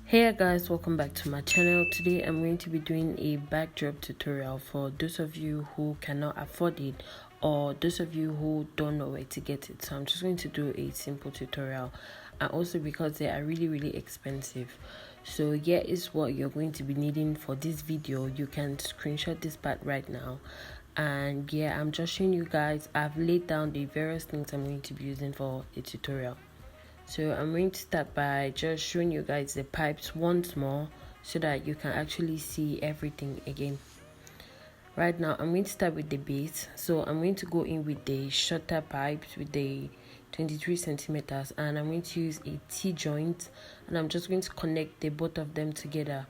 Hey guys, welcome back to my channel. Today I'm going to be doing a backdrop tutorial for those of you who cannot afford it or those of you who don't know where to get it. So I'm just going to do a simple tutorial, and also because they are really expensive. So here is what you're going to be needing for this video. You can screenshot this part right now, and yeah, I'm just showing you guys. I've laid down the various things I'm going to be using for the tutorial. So I'm going to start by just showing you guys the pipes once more so that you can actually see everything again. Right now I'm going to start with the base. So I'm going to go in with the shorter pipes with the 23 centimeters, and I'm going to use a T-joint, and I'm just going to connect the both of them together.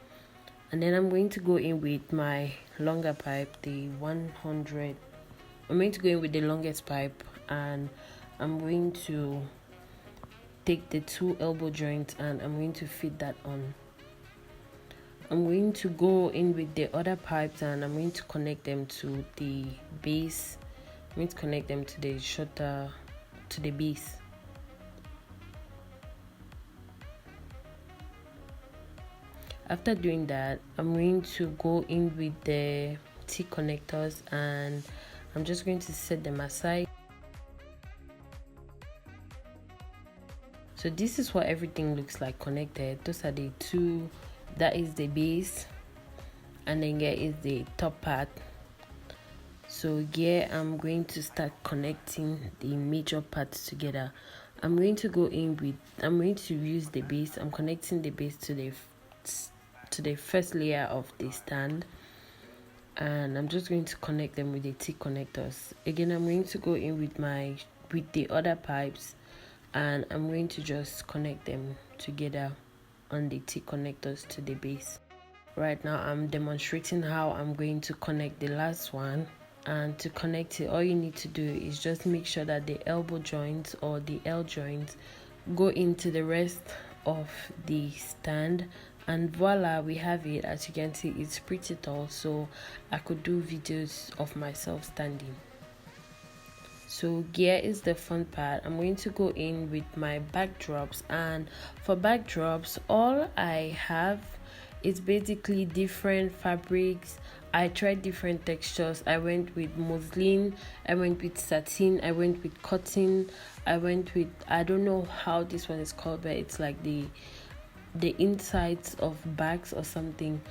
And then I'm going to go in with my longer pipe, the 100. I'm going to go in with the longest pipe, and I'm going to take the two elbow joints and I'm going to fit that on. I'm going to go in with the other pipes and I'm going to connect them to the base. I'm going to connect them to the shorter, to the base. After doing that, I'm going to go in with the T connectors and I'm just going to set them aside. So this is what everything looks like connected. Those are the two, that is the base, and then here is the top part. So here I'm going to start connecting the major parts together. I'm going to go in with, I'm going to use the base. I'm connecting the base to the first layer of the stand, and I'm just going to connect them with the T connectors. Again, I'm going to go in with the other pipes, and I'm going to just connect them together on the T connectors to the base. Right now I'm demonstrating how I'm going to connect the last one, and to connect it all you need to do is just make sure that the elbow joints or the L joints go into the rest of the stand, and voila, we have it. As you can see, it's pretty tall, so I could do videos of myself standing. So here is the front part. I'm going to go in with my backdrops, and for backdrops all I have is basically different fabrics. I tried different textures. I went with muslin, I went with satin, I went with cotton, I went with, I don't know how this one is called, but it's like the insides of bags or something,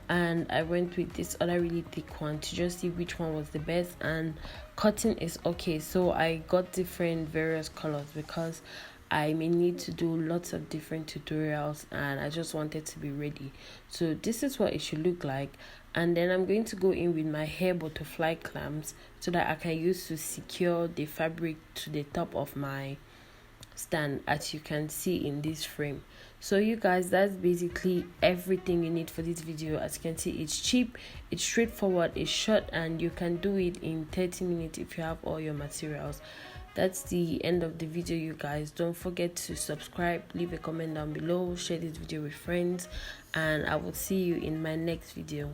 and I went with this other really thick one to just see which one was the best. And cotton is okay, so I got different various colors because I may need to do lots of different tutorials and I just wanted to be ready. So this is what it should look like, and then I'm going to go in with my hair butterfly clamps so that I can use to secure the fabric to the top of my stand, as you can see in this frame. So you guys, that's basically everything you need for this video. As you can see, it's cheap, it's straightforward, it's short, and you can do it in 30 minutes if you have all your materials. That's the end of the video, you guys. Don't forget to subscribe, leave a comment down below, share this video with friends, and I will see you in my next video.